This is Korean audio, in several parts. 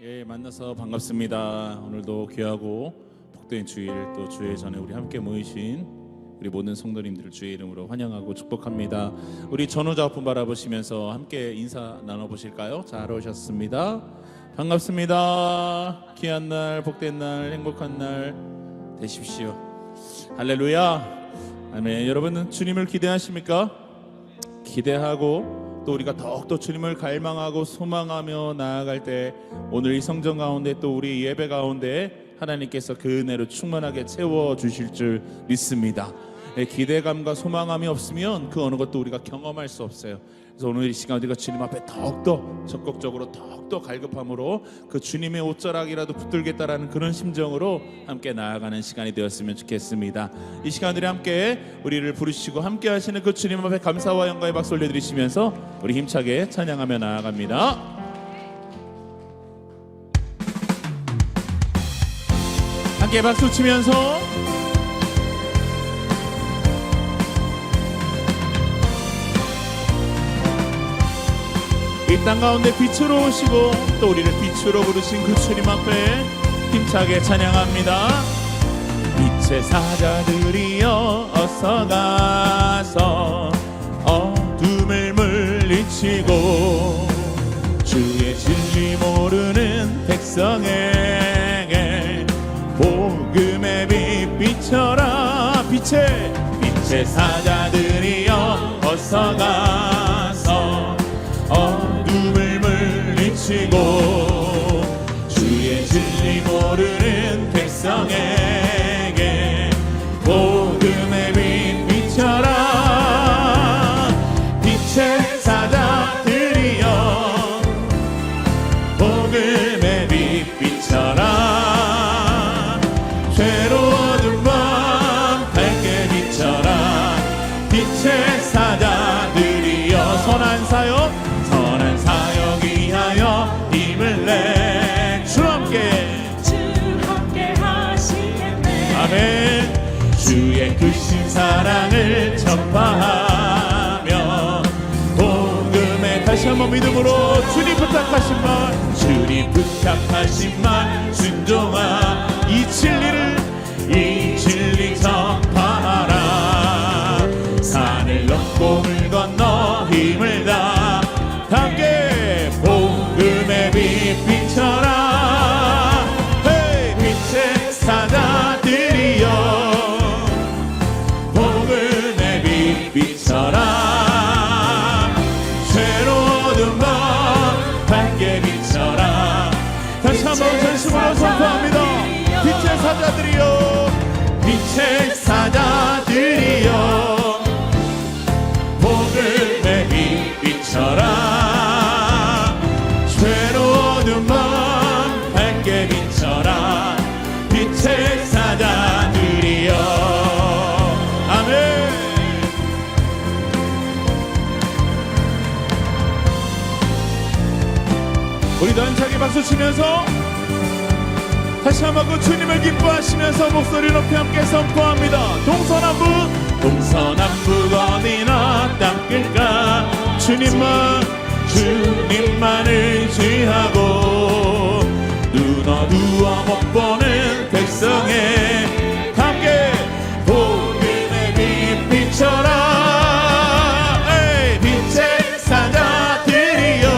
예, 만나서 반갑습니다. 오늘도 귀하고 복된 주일, 또 주일 전에 우리 함께 모이신 우리 모든 성도님들을 주의 이름으로 환영하고 축복합니다. 우리 전후좌우편 바라보시면서 함께 인사 나눠보실까요? 잘 오셨습니다. 반갑습니다. 귀한 날, 복된 날, 행복한 날 되십시오. 할렐루야. 아멘. 여러분은 주님을 기대하십니까? 기대하고 또 우리가 더욱더 주님을 갈망하고 소망하며 나아갈 때 오늘 이 성전 가운데 또 우리 예배 가운데 하나님께서 그 은혜로 충만하게 채워주실 줄 믿습니다. 기대감과 소망함이 없으면 그 어느 것도 우리가 경험할 수 없어요. 그래서 오늘 이 시간 우리가 주님 앞에 더욱더 적극적으로 더욱더 갈급함으로 그 주님의 옷자락이라도 붙들겠다라는 그런 심정으로 함께 나아가는 시간이 되었으면 좋겠습니다. 이 시간들이 함께 우리를 부르시고 함께 하시는 그 주님 앞에 감사와 영광의 박수 올려드리시면서 우리 힘차게 찬양하며 나아갑니다. 함께 박수 치면서 이 땅 가운데 빛으로 오시고 또 우리를 빛으로 부르신 그 주님 앞에 힘차게 찬양합니다. 빛의 사자들이여 어서 가서 어둠을 물리치고 주의 진리 모르는 백성에게 복음의 빛 비춰라. 빛의 사자들이여 어서 가서 어둠을 물리치고 주의 진리 모르는 백성에게 복음의 빛 비춰라. 빛의 사자들이여 복음의 빛 비춰라. 괴로운 밤 밝게 비춰라. 빛의 사자들이여 선한 사역 힘을 내 주 함께 하시겠네. 아멘. 주의 크신 사랑을 전파하며 복음의 다시 한번 믿음으로 주님 부탁하신 말 순종하 이 진리 전파하라. 산을 넘고 물 건너 힘을 다 함께 복음의 빛 비춰라. 빛의 사자들이여 복음의 빛 비춰라. 괴로운 밤 밝게 비춰라. 다시 한번 전심으로 선포합니다. 빛의 사자들이여 빛의 사자들이여 복음의 빛 비춰라. 빛의 사자들이여. 아멘. 우리도 힘차게 박수 치면서 다시 한번 그 주님을 기뻐하시면서 목소리 높이 함께 선포합니다. 동서남북 어디나 땅끝가 주님만 의지하고 눈 어두워 못 보는 백성에 함께 복음의 빛 비춰라. 빛의 사자들이여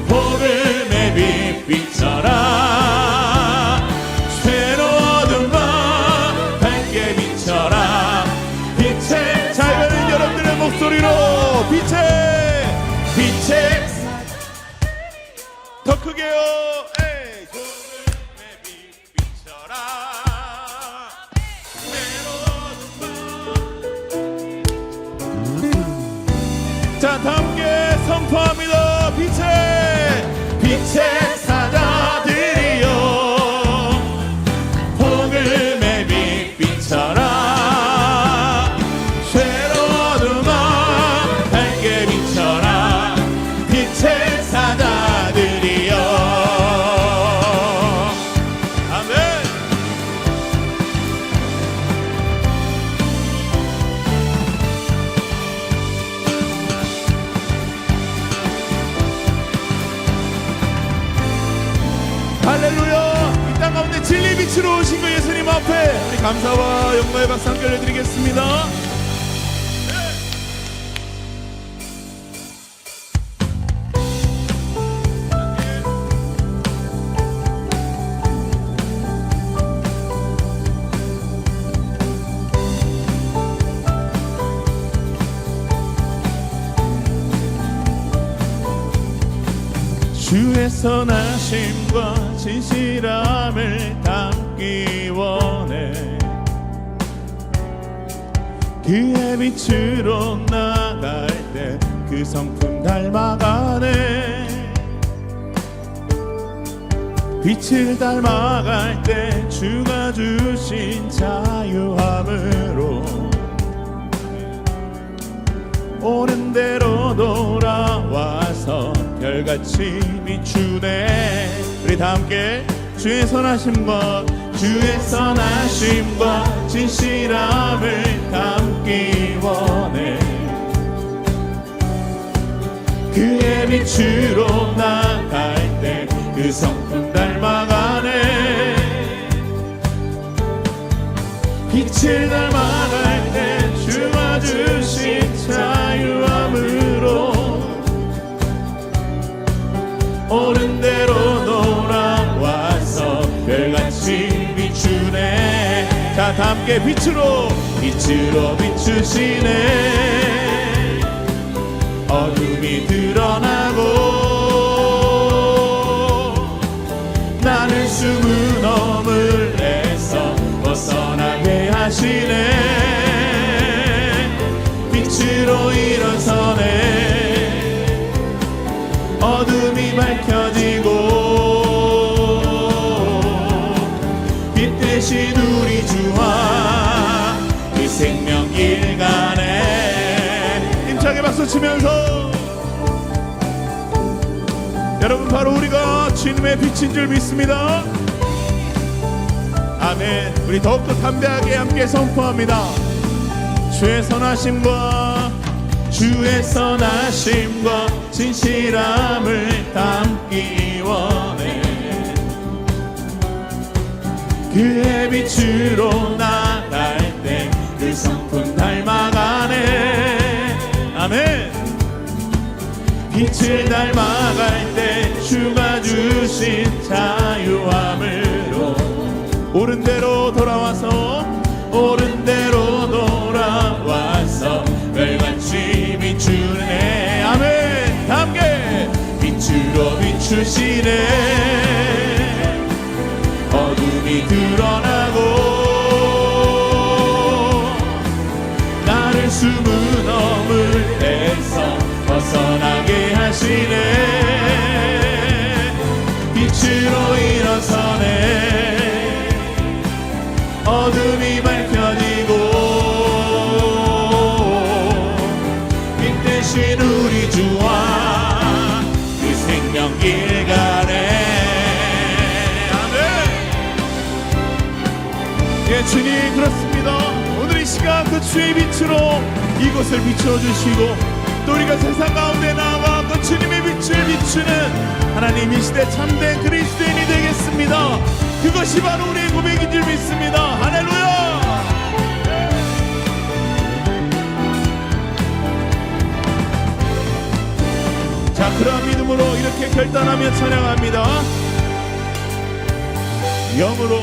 복음의 빛 비춰라. 괴로운 밤 밝게 비춰라. 빛의 작은 여러분들의 목소리로 빛의 더 크게요. 복음의 빛 비춰라. 자, 함께 선포합니다. 빛의 사자들이여 복음의 빛 비춰라. 괴로운 밤 밝게 비춰라. 빛의 사자들이여 빛으로 오신 그 예수님 앞에 우리 감사와 영광의 박수 함께 올려드리겠습니다. 주의 선하심과 진실함을 담기 원해. 그의 빛으로 나갈 때 그 성품 닮아가네. 빛을 닮아갈 때 주가 주신 자유함으로 오는 대로 돌아와서 별같이 비추네. 우리 다 함께 주의 선하심과 진실함을 담기 원해. 그의 빛으로 나갈 때 그 성품 닮아가네. 빛을 닮아갈 때 주가 주신 자유함으로 오는 대로 돌아와서 별같이 비추네. 자, 다 함께 빛으로 비추시네. 어둠이 드러나고 나는 숨은 어물에서 벗어나게 하시네. 빛으로 일어서네. 어둠이 밝혀지고 빛 대신 우리 주와 그 생명 길 가네. 힘차게 박수 치면서 여러분, 바로 우리가 주님의 빛인 줄 믿습니다. 아멘. 우리 더욱더 담대하게 함께 선포합니다. 주의 선하심과 진실함을 담기 원해. 그의 빛으로 나갈 때 그 성품 닮아가네. 아멘. 빛을 닮아갈 때 주가 주신 자유함으로 옳은 대로 돌아와서 별같이 비추네. 아멘. 함께 빛으로 비추시네. 어둠이 드러나고 나를 숨은 어물에서 벗어나게 하시네. 빛으로 일어서네. 어둠이 밝혀지고 빛 대신 우리 주와 그 생명 길 가네. 아멘. 예, 주님 그렇습니다. 오늘 이 시간 그 주의 빛으로 이곳을 비춰주시고 또 우리가 세상 가운데 나아가 그 주님의 빛을 비추는 하나님 이 시대 참된 그리스도인이 되겠습니다. 그것이 바로 우리의 고백인 줄 믿습니다. 할렐루야. 자, 그러한 믿음으로 이렇게 결단하며 찬양합니다. 영으로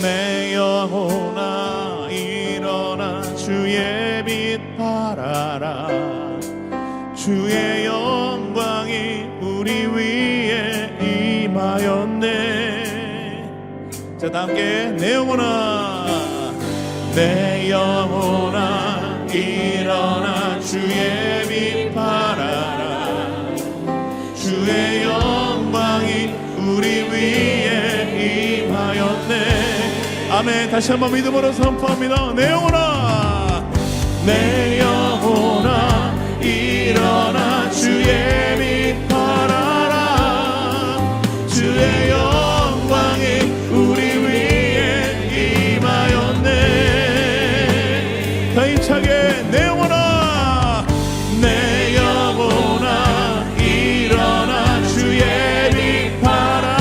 내 영혼아 일어나 주의 빛 발하라. 주의 영광이 우리 위에 임하였네. 자, 다 함께 내 영혼아 일어나 주의 빛 발하라. 주의 영광이 우리 위에 임하였네. 아멘. 다시 한번 믿음으로 선포합니다. 내 영혼아 일어나 주의 빛 발하라. 주의 영광이 우리 위에 임하였네. 더 힘차게 내 영혼아 일어나 주의 빛 발하라.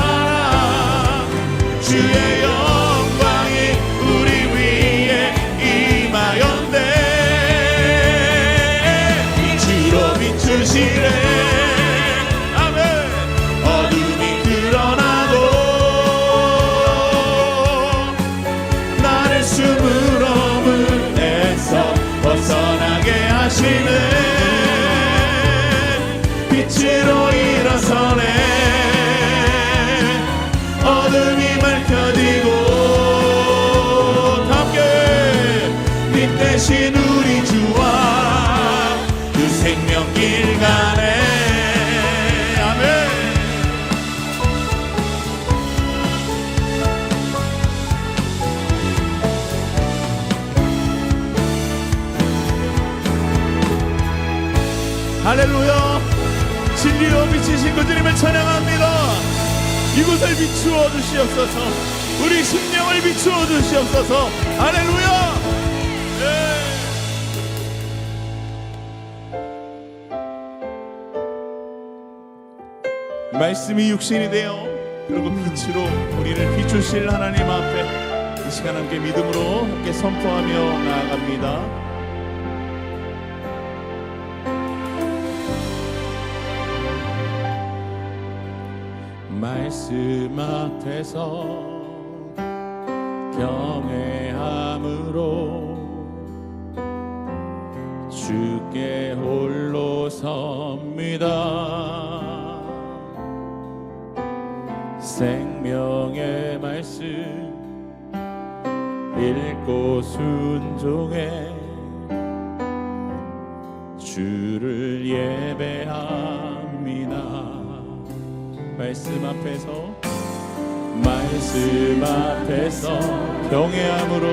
빛으로 일어서네. 어둠이 밝혀지고 함께 빛 대신 우리 주와 그 생명길 가네. 아멘. 할렐루야. 진리로 비치신 그 주님을 찬양합니다. 이곳을 비추어 주시옵소서. 우리 심령을 비추어 주시옵소서. 할렐루야. 말씀이 육신이 되어 그리고 빛으로 우리를 비추실 하나님 앞에 이 시간 함께 믿음으로 함께 선포하며 나아갑니다. 말씀 앞에서 경외함으로 주께 홀로 섭니다. 생명의 말씀 읽고 순종해 주를 예배합니다. 말씀 앞에서 경외함으로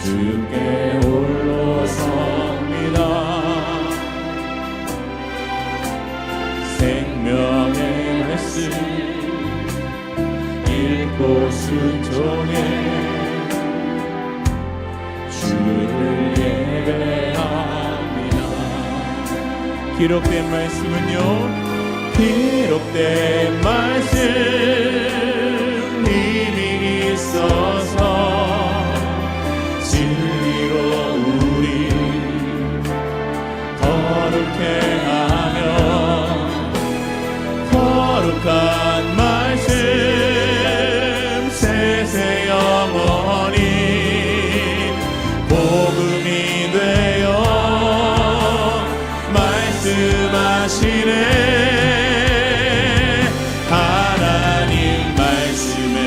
주께 홀로 섭니다. 생명의 말씀 읽고 순종해 주를 예배합니다. 기록된 말씀은요, 기록된 말씀 힘이 있어서 진리로 우리 거룩해 하며 거룩한 말씀 세세 영원히 복음이 되어 말씀하시네. 하나님 말씀에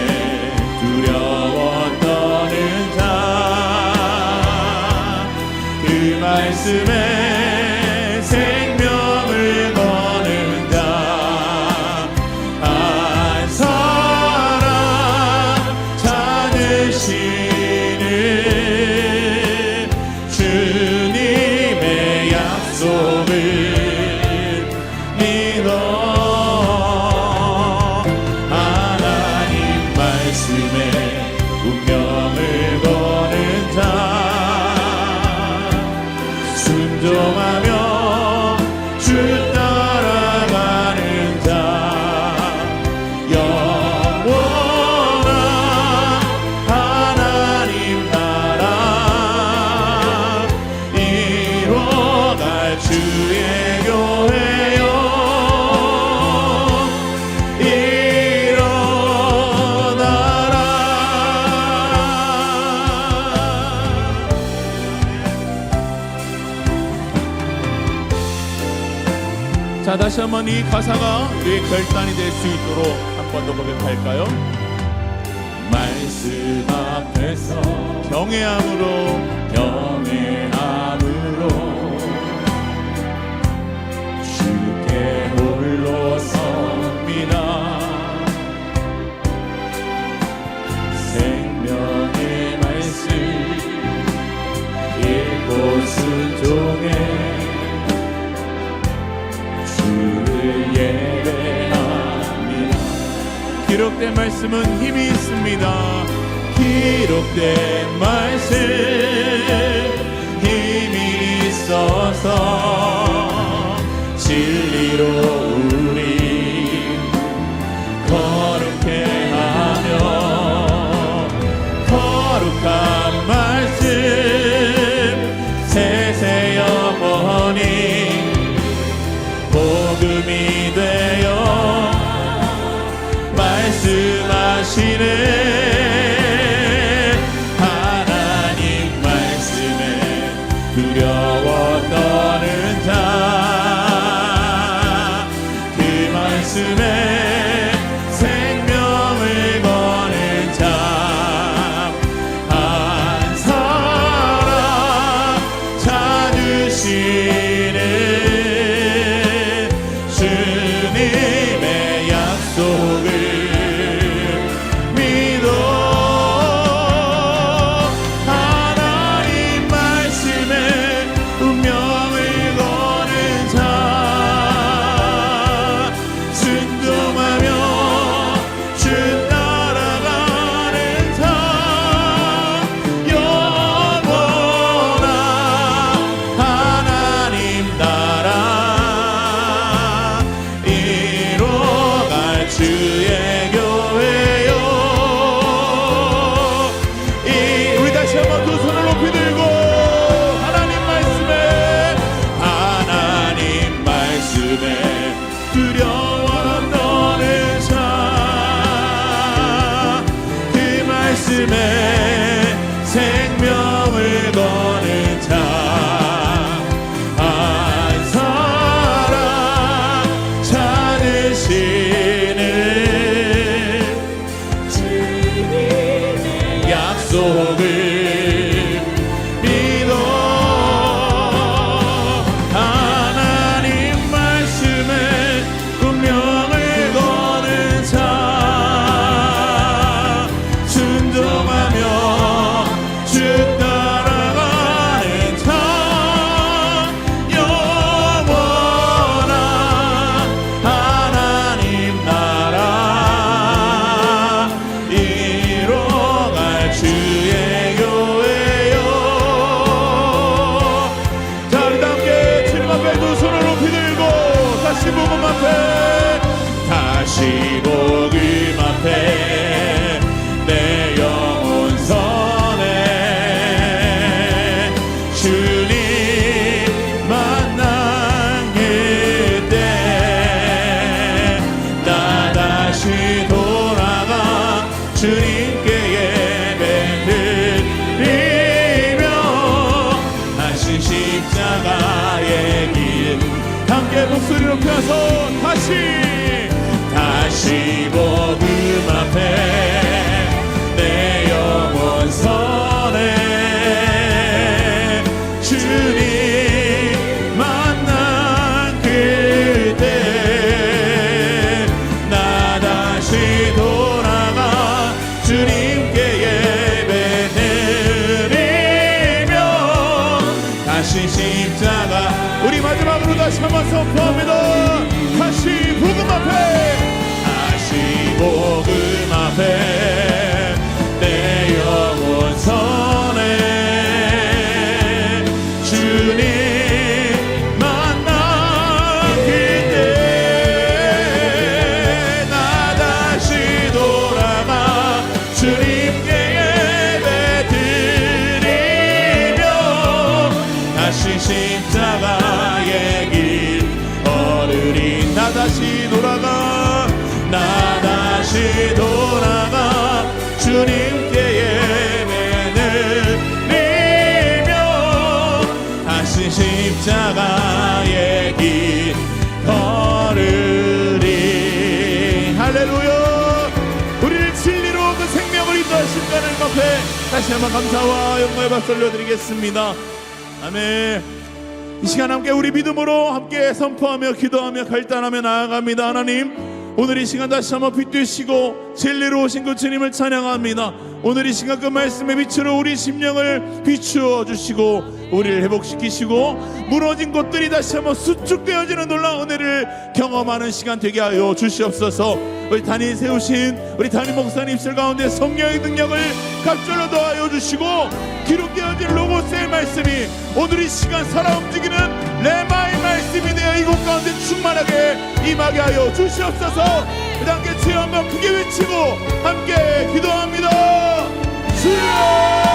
두려워 떠는 자, 그 말씀에 생명을 거는 자, 한 사람 찾으시는 주님의 약속을 운명을 거는 자, 순종하며 주 따라가는 자, 영원한 하나님 나라 이뤄갈 주의 교회요. 자, 다시 한번 이 가사가 우리의 결단이 될 수 있도록 한 번 더 고백할까요? 말씀 앞에서 경외함으로 주께 홀로 섭니다. 생명의 말씀 읽고 순종해 예배합니다. 기록된 말씀은 힘이 있습니다. 기록된 말씀 힘이 있어서 진리로 우리 거룩해 하며 거룩한 말씀 세세 영원히 복음이 되어 말씀하시네. 하나님 말씀에 두려워 두려워 떠는 자, 그 말씀에 생명을 거는 자, 한 사람 찾으시는 주님의 약속을 믿어 하나님 말씀에 운명을 거는 자, 순종하며 주 따라가는 자, 영원한 하나님 나라 이뤄갈 주의 교회요. 우리 다시 한번 두 손을 높이 들고 하나님 말씀에 두려워 떠는 자, 그 말씀에 생명을 거는 자, 한 사람 찾으시는 주님의 약속을 믿어 하나님 말씀에 운명을 거는 자, 순종하며 주 따라가는 자, 영원한 하나님 나라 이뤄갈 주의 교회요. 자, 우리 다 함께 주님 앞에 두 손을 높이 들고 다시 복음 앞에, 다시 복음 앞에 내 영혼 선에 주님 만난 그때 나 다시 돌아가 주님께 예배드리며 하신 십자가의 길, 함께 목소리 높여서 다시 복음 앞에 내 영혼 선에 주님 만난 그때 나 다시 돌아가 주님께 예배드리며 다시 십자가, 우리 마지막으로 다시 한번 선포합니다. 다시 복음 앞에, 다시 복음 앞에 내 영혼 선에 주님 만난 그때 나 다시 돌아가 주님께 예배드리며 다시 십자가의 길 걸으리. 나 다시 돌아가, 나 다시 돌아가 주님께 예배드리며 다시 십자가의 길 걸으리. 할렐루야. 우리를 진리로 그 생명을 인도하신 하나님 앞에 다시 한번 감사와 영광의 박수 올려드리겠습니다. 아멘. 이 시간 함께 우리 믿음으로 함께 선포하며 기도하며 결단하며 나아갑니다. 하나님, 오늘 이 시간 다시 한번 빛되시고 진리로 오신 그 주님을 찬양합니다. 오늘 이 시간 그 말씀의 빛으로 우리 심령을 비추어 주시고 우리를 회복시키시고 무너진 곳들이 다시 한번 수축되어지는 놀라운 은혜를 경험하는 시간 되게 하여 주시옵소서. 우리 단위 세우신 우리 담임 목사님 입술 가운데 성령의 능력을 갑절로 더하여 주시고 기록되어진 로고스의 말씀이 오늘 이 시간 살아 움직이는 레마의 말씀이 되어 이곳 가운데 충만하게 임하게 하여 주시옵소서. 우리 함께 주여 한번 크게 외치고 함께 기도합니다. 주여!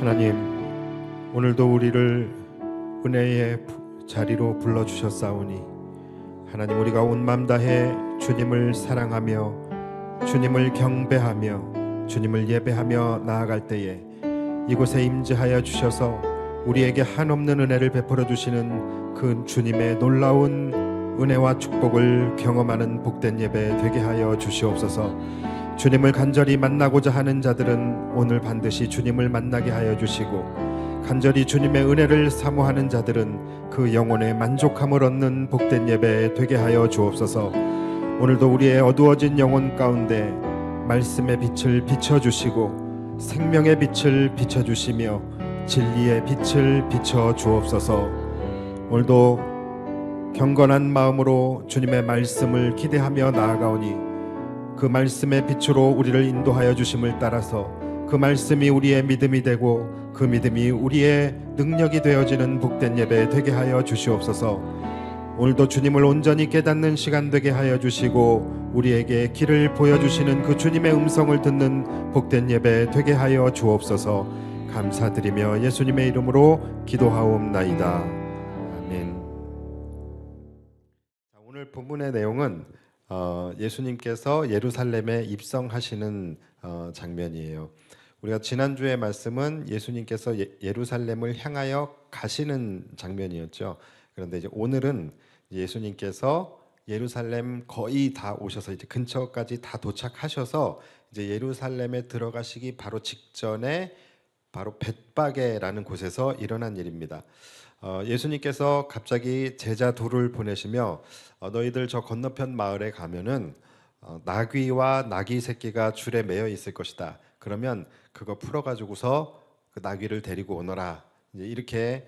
하나님, 오늘도 우리를 은혜의 자리로 불러주셨사오니 하나님, 우리가 온 맘 다해 주님을 사랑하며 주님을 경배하며 주님을 예배하며 나아갈 때에 이곳에 임재하여 주셔서 우리에게 한없는 은혜를 베풀어 주시는 그 주님의 놀라운 은혜와 축복을 경험하는 복된 예배 되게 하여 주시옵소서. 주님을 간절히 만나고자 하는 자들은 오늘 반드시 주님을 만나게 하여 주시고, 간절히 주님의 은혜를 사모하는 자들은 그 영혼의 만족함을 얻는 복된 예배 되게 하여 주옵소서. 오늘도 우리의 어두워진 영혼 가운데 말씀의 빛을 비춰주시고 생명의 빛을 비춰주시며 진리의 빛을 비춰 주옵소서. 오늘도 경건한 마음으로 주님의 말씀을 기대하며 나아가오니 그 말씀의 빛으로 우리를 인도하여 주심을 따라서 그 말씀이 우리의 믿음이 되고 그 믿음이 우리의 능력이 되어지는 복된 예배 되게 하여 주시옵소서. 오늘도 주님을 온전히 깨닫는 시간 되게 하여 주시고 우리에게 길을 보여주시는 그 주님의 음성을 듣는 복된 예배 되게 하여 주옵소서. 감사드리며 예수님의 이름으로 기도하옵나이다. 아멘. 오늘 본문의 내용은 예수님께서 예루살렘에 입성하시는 장면이에요. 우리가 지난주의 말씀은 예수님께서 예루살렘을 향하여 가시는 장면이었죠. 그런데 이제 오늘은 예수님께서 예루살렘 거의 다 오셔서 이제 근처까지 다 도착하셔서 이제 예루살렘에 들어가시기 바로 직전에 바로 벳바게라는 곳에서 일어난 일입니다. 예수님께서 갑자기 제자 둘을 보내시며 너희들 저 건너편 마을에 가면은 나귀와 나귀 새끼가 줄에 매여 있을 것이다. 그러면 그거 풀어가지고서 그 나귀를 데리고 오너라. 이제 이렇게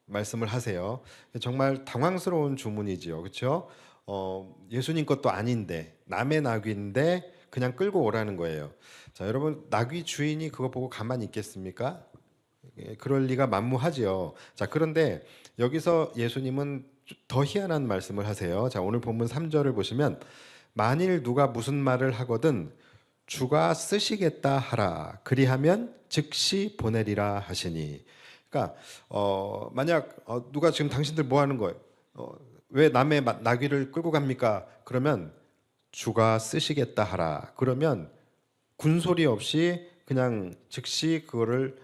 말씀을 하세요. 정말 당황스러운 주문이지요, 그렇죠? 예수님 것도 아닌데 남의 나귀인데 그냥 끌고 오라는 거예요. 자, 여러분, 나귀 주인이 그거 보고 가만히 있겠습니까? 그럴 리가 만무하지요. 자, 그런데 여기서 예수님은 더 희한한 말씀을 하세요. 자, 오늘 본문 3절을 보시면 만일 누가 무슨 말을 하거든 주가 쓰시겠다 하라. 그리하면 즉시 보내리라 하시니. 그러니까 만약 누가 지금 당신들 뭐 하는 거예요? 왜 남의 나귀를 끌고 갑니까? 그러면 주가 쓰시겠다 하라. 그러면 군소리 없이 그냥 즉시 그거를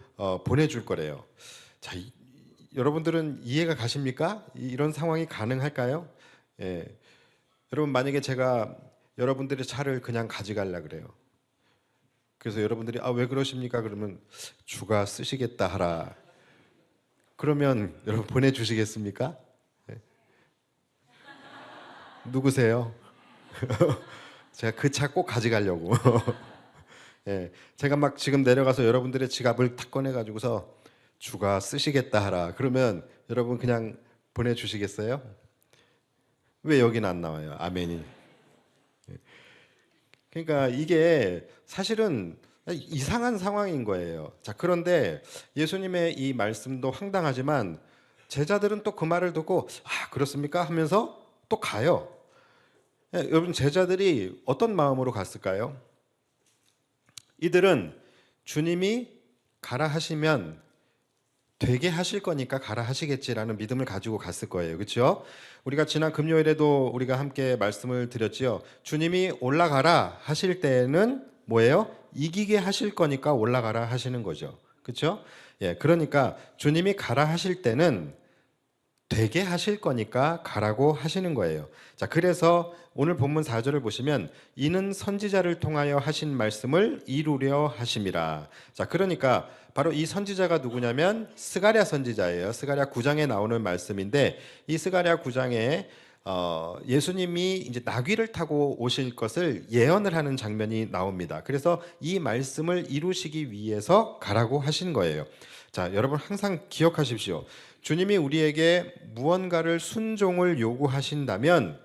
보내줄 거래요. 자, 여러분들은 이해가 가십니까? 이런 상황이 가능할까요? 예. 여러분, 만약에 제가 여러분들의 차를 그냥 가져가려 그래요. 그래서 여러분들이 왜 그러십니까? 그러면 주가 쓰시겠다 하라. 그러면 여러분 보내주시겠습니까? 예. 누구세요? 제가 그 차 꼭 가져가려고. 예, 제가 막 지금 내려가서 여러분들의 지갑을 탁 꺼내가지고서 주가 쓰시겠다 하라. 그러면 여러분 그냥 보내주시겠어요? 왜 여기는 안 나와요? 아멘이. 그러니까 이게 사실은 이상한 상황인 거예요. 자, 그런데 예수님의 이 말씀도 황당하지만 제자들은 또 그 말을 듣고 그렇습니까? 하면서 또 가요. 여러분, 제자들이 어떤 마음으로 갔을까요? 이들은 주님이 가라 하시면 되게 하실 거니까 가라 하시겠지라는 믿음을 가지고 갔을 거예요. 그렇죠? 우리가 지난 금요일에도 우리가 함께 말씀을 드렸지요. 주님이 올라가라 하실 때는 뭐예요? 이기게 하실 거니까 올라가라 하시는 거죠. 그렇죠? 예, 그러니까 주님이 가라 하실 때는 되게 하실 거니까 가라고 하시는 거예요. 자, 그래서 오늘 본문 4절을 보시면 이는 선지자를 통하여 하신 말씀을 이루려 하심이라. 자, 그러니까 바로 이 선지자가 누구냐면 스가랴 선지자예요. 스가랴 9장에 나오는 말씀인데 이 스가랴 9장에 예수님이 이제 나귀를 타고 오실 것을 예언을 하는 장면이 나옵니다. 그래서 이 말씀을 이루시기 위해서 가라고 하신 거예요. 자, 여러분 항상 기억하십시오. 주님이 우리에게 무언가를 순종을 요구하신다면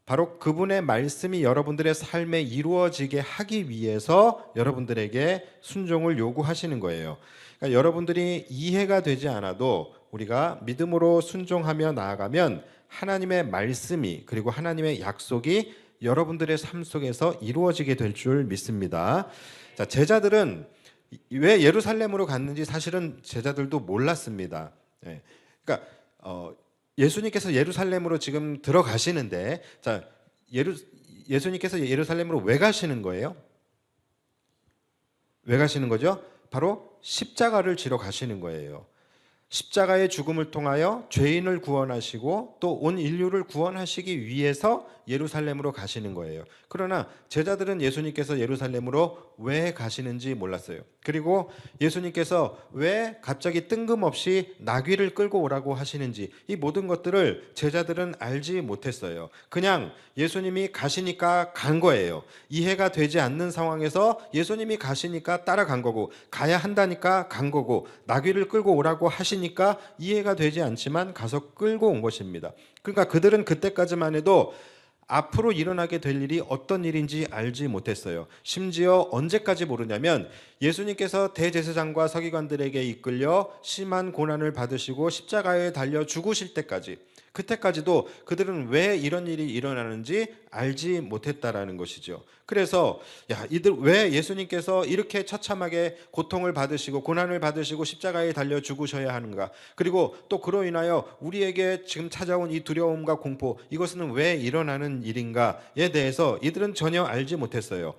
바로 그분의 말씀이 여러분들의 삶에 이루어지게 하기 위해서 여러분들에게 순종을 요구하시는 거예요. 그러니까 여러분들이 이해가 되지 않아도 우리가 믿음으로 순종하며 나아가면 하나님의 말씀이 그리고 하나님의 약속이 여러분들의 삶 속에서 이루어지게 될 줄 믿습니다. 자, 제자들은 왜 예루살렘으로 갔는지 사실은 제자들도 몰랐습니다. 예. 그러니까 예수님께서 예루살렘으로 지금 들어가시는데, 자, 예수님께서 예루살렘으로 왜 가시는 거예요? 왜 가시는 거죠? 바로 십자가를 지러 가시는 거예요. 십자가의 죽음을 통하여 죄인을 구원하시고 또 온 인류를 구원하시기 위해서 예루살렘으로 가시는 거예요. 그러나 제자들은 예수님께서 예루살렘으로 왜 가시는지 몰랐어요. 그리고 예수님께서 왜 갑자기 뜬금없이 나귀를 끌고 오라고 하시는지, 이 모든 것들을 제자들은 알지 못했어요. 그냥 예수님이 가시니까 간 거예요. 이해가 되지 않는 상황에서 예수님이 가시니까 따라간 거고, 가야 한다니까 간 거고, 나귀를 끌고 오라고 하시니까 이해가 되지 않지만 가서 끌고 온 것입니다. 그러니까 그들은 그때까지만 해도 앞으로 일어나게 될 일이 어떤 일인지 알지 못했어요. 심지어 언제까지 모르냐면 예수님께서 대제사장과 서기관들에게 이끌려 심한 고난을 받으시고 십자가에 달려 죽으실 때까지, 그때까지도 그들은 왜 이런 일이 일어나는지 알지 못했다라는 것이죠. 그래서 이들 왜 예수님께서 이렇게 처참하게 고통을 받으시고 고난을 받으시고 십자가에 달려 죽으셔야 하는가? 그리고 또 그로 인하여 우리에게 지금 찾아온 이 두려움과 공포, 이것은 왜 일어나는 일인가에 대해서 이들은 전혀 알지 못했어요.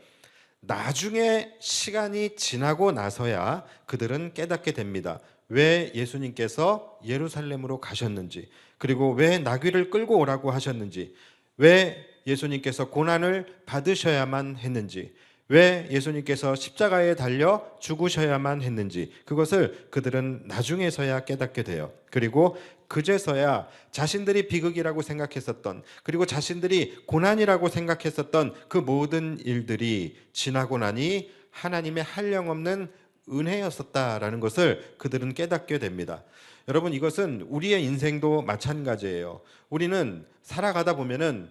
나중에 시간이 지나고 나서야 그들은 깨닫게 됩니다. 왜 예수님께서 예루살렘으로 가셨는지, 그리고 왜 나귀를 끌고 오라고 하셨는지, 왜 예수님께서 고난을 받으셔야만 했는지, 왜 예수님께서 십자가에 달려 죽으셔야만 했는지, 그것을 그들은 나중에서야 깨닫게 돼요. 그리고 그제서야 자신들이 비극이라고 생각했었던, 그리고 자신들이 고난이라고 생각했었던 그 모든 일들이 지나고 나니 하나님의 한량없는 은혜였었다라는 것을 그들은 깨닫게 됩니다. 여러분, 이것은 우리의 인생도 마찬가지예요. 우리는 살아가다 보면은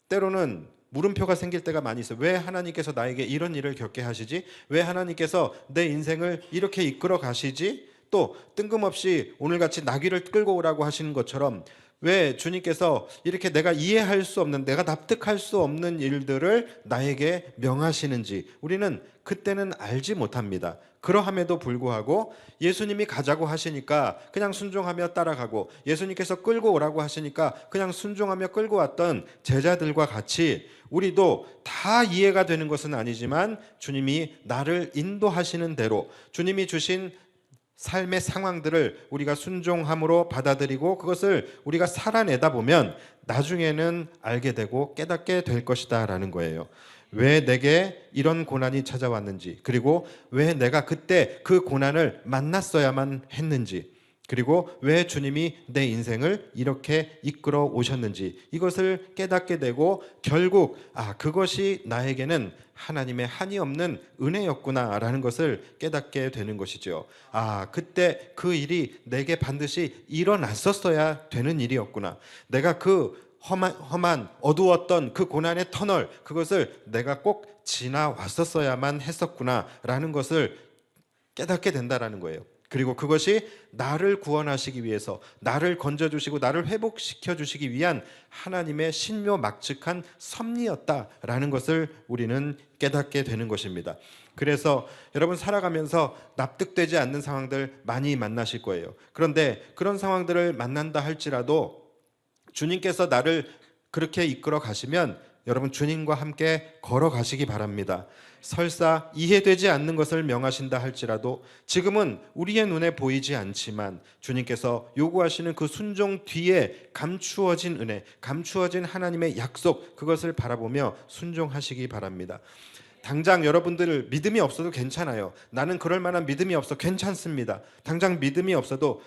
때로는 물음표가 생길 때가 많이 있어요. 왜 하나님께서 나에게 이런 일을 겪게 하시지? 왜 하나님께서 내 인생을 이렇게 이끌어 가시지? 또 뜬금없이 오늘같이 나귀를 끌고 오라고 하시는 것처럼 왜 주님께서 이렇게 내가 이해할 수 없는, 내가 납득할 수 없는 일들을 나에게 명하시는지 우리는 그때는 알지 못합니다. 그러함에도 불구하고 예수님이 가자고 하시니까 그냥 순종하며 따라가고, 예수님께서 끌고 오라고 하시니까 그냥 순종하며 끌고 왔던 제자들과 같이 우리도 다 이해가 되는 것은 아니지만 주님이 나를 인도하시는 대로 주님이 주신 삶의 상황들을 우리가 순종함으로 받아들이고 그것을 우리가 살아내다 보면 나중에는 알게 되고 깨닫게 될 것이다 라는 거예요. 왜 내게 이런 고난이 찾아왔는지, 그리고 왜 내가 그때 그 고난을 만났어야만 했는지, 그리고 왜 주님이 내 인생을 이렇게 이끌어 오셨는지, 이것을 깨닫게 되고 결국 그것이 나에게는 하나님의 한이 없는 은혜였구나라는 것을 깨닫게 되는 것이죠. 그때 그 일이 내게 반드시 일어났었어야 되는 일이었구나. 내가 그 험한 어두웠던 그 고난의 터널, 그것을 내가 꼭 지나왔었어야만 했었구나라는 것을 깨닫게 된다라는 거예요. 그리고 그것이 나를 구원하시기 위해서, 나를 건져주시고 나를 회복시켜 주시기 위한 하나님의 신묘막측한 섭리였다라는 것을 우리는 깨닫게 되는 것입니다. 그래서 여러분, 살아가면서 납득되지 않는 상황들 많이 만나실 거예요. 그런데 그런 상황들을 만난다 할지라도 주님께서 나를 그렇게 이끌어 가시면 여러분, 주님과 함께 걸어가시기 바랍니다. 설사 이해되지 않는 것을 명하신다 할지라도 지금은 우리의 눈에 보이지 않지만 주님께서 요구하시는 그 순종 뒤에 감추어진 은혜, 감추어진 하나님의 약속, 그것을 바라보며 순종하시기 바랍니다. 당장 여러분들 믿음이 없어도 괜찮아요. 나는 그럴 만한 믿음이 없어, 괜찮습니다. 당장 믿음이 없어도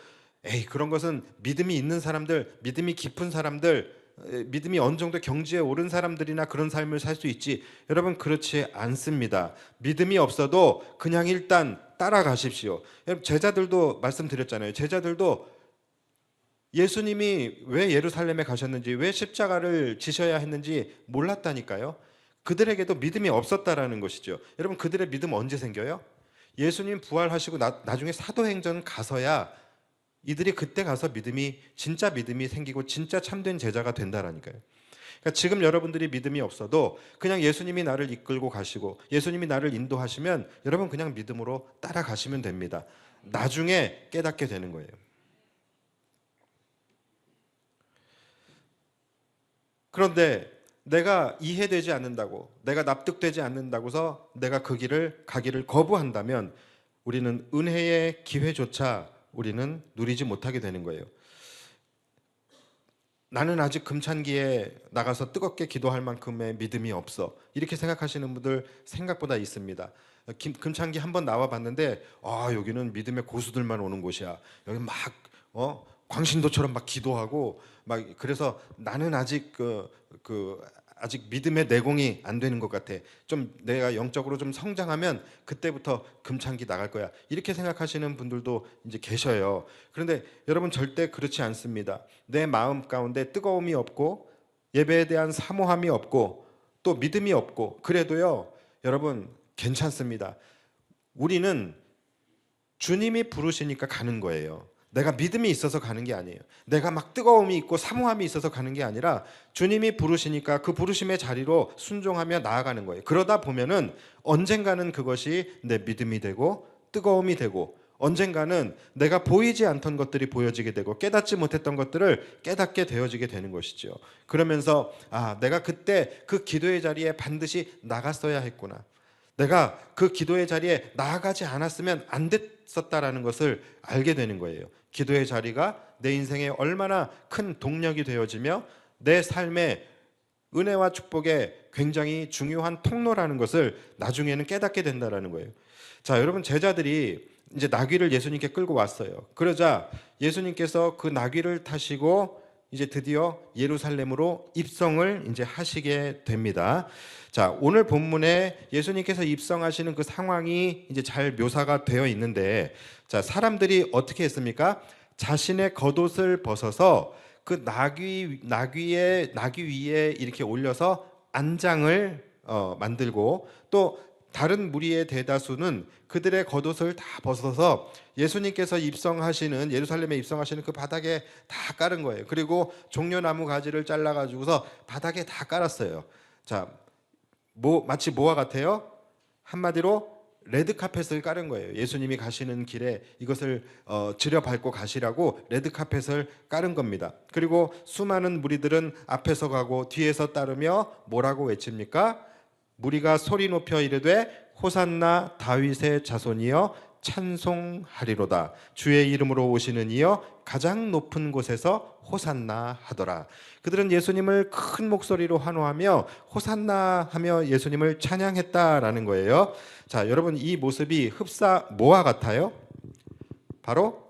그런 것은 믿음이 있는 사람들, 믿음이 깊은 사람들, 믿음이 어느 정도 경지에 오른 사람들이나 그런 삶을 살 수 있지, 여러분 그렇지 않습니다. 믿음이 없어도 그냥 일단 따라가십시오. 여러분, 제자들도 말씀드렸잖아요. 제자들도 예수님이 왜 예루살렘에 가셨는지, 왜 십자가를 지셔야 했는지 몰랐다니까요. 그들에게도 믿음이 없었다라는 것이죠. 여러분, 그들의 믿음 언제 생겨요? 예수님 부활하시고 나중에 사도행전 가서야 이들이 그때 가서 진짜 믿음이 생기고 진짜 참된 제자가 된다라니까요. 그러니까 지금 여러분들이 믿음이 없어도 그냥 예수님이 나를 이끌고 가시고 예수님이 나를 인도하시면 여러분 그냥 믿음으로 따라가시면 됩니다. 나중에 깨닫게 되는 거예요. 그런데 내가 이해되지 않는다고, 내가 납득되지 않는다고서 내가 그 길을 가기를 거부한다면 우리는 은혜의 기회조차 우리는 누리지 못하게 되는 거예요. 나는 아직 금찬기에 나가서 뜨겁게 기도할 만큼의 믿음이 없어. 이렇게 생각하시는 분들 생각보다 있습니다. 금찬기 한번 나와 봤는데 여기는 믿음의 고수들만 오는 곳이야. 여기 막 광신도처럼 막 기도하고 막 그래서 나는 아직 아직 믿음의 내공이 안 되는 것 같아. 좀 내가 영적으로 좀 성장하면 그때부터 금찬기 나갈 거야. 이렇게 생각하시는 분들도 이제 계셔요. 그런데 여러분 절대 그렇지 않습니다. 내 마음 가운데 뜨거움이 없고 예배에 대한 사모함이 없고 또 믿음이 없고 그래도요, 여러분 괜찮습니다. 우리는 주님이 부르시니까 가는 거예요. 내가 믿음이 있어서 가는 게 아니에요. 내가 막 뜨거움이 있고 사모함이 있어서 가는 게 아니라 주님이 부르시니까 그 부르심의 자리로 순종하며 나아가는 거예요. 그러다 보면은 언젠가는 그것이 내 믿음이 되고 뜨거움이 되고 언젠가는 내가 보이지 않던 것들이 보여지게 되고 깨닫지 못했던 것들을 깨닫게 되어지게 되는 것이죠. 그러면서 내가 그때 그 기도의 자리에 반드시 나갔어야 했구나. 내가 그 기도의 자리에 나아가지 않았으면 안 됐었다라는 것을 알게 되는 거예요. 기도의 자리가 내 인생에 얼마나 큰 동력이 되어지며 내 삶의 은혜와 축복에 굉장히 중요한 통로라는 것을 나중에는 깨닫게 된다라는 거예요. 자, 여러분 제자들이 이제 나귀를 예수님께 끌고 왔어요. 그러자 예수님께서 그 나귀를 타시고 이제 드디어 예루살렘으로 입성을 이제 하시게 됩니다. 자, 오늘 본문에 예수님께서 입성하시는 그 상황이 이제 잘 묘사가 되어 있는데, 자, 사람들이 어떻게 했습니까? 자신의 겉옷을 벗어서 그 나귀 위에 이렇게 올려서 안장을 만들고 또 다른 무리의 대다수는 그들의 겉옷을 다 벗어서 예수님께서 입성하시는 예루살렘에 입성하시는 그 바닥에 다 깔은 거예요. 그리고 종려나무 가지를 잘라 가지고서 바닥에 다 깔았어요. 자, 마치 뭐와 같아요? 한마디로 레드카펫을 깔은 거예요. 예수님이 가시는 길에 이것을 지려밟고 가시라고 레드카펫을 깔은 겁니다. 그리고 수많은 무리들은 앞에서 가고 뒤에서 따르며 뭐라고 외칩니까? 무리가 소리 높여 이르되 호산나 다윗의 자손이여 찬송하리로다. 주의 이름으로 오시는 이여 가장 높은 곳에서 호산나 하더라. 그들은 예수님을 큰 목소리로 환호하며 호산나 하며 예수님을 찬양했다라는 거예요. 자, 여러분 이 모습이 흡사 뭐와 같아요? 바로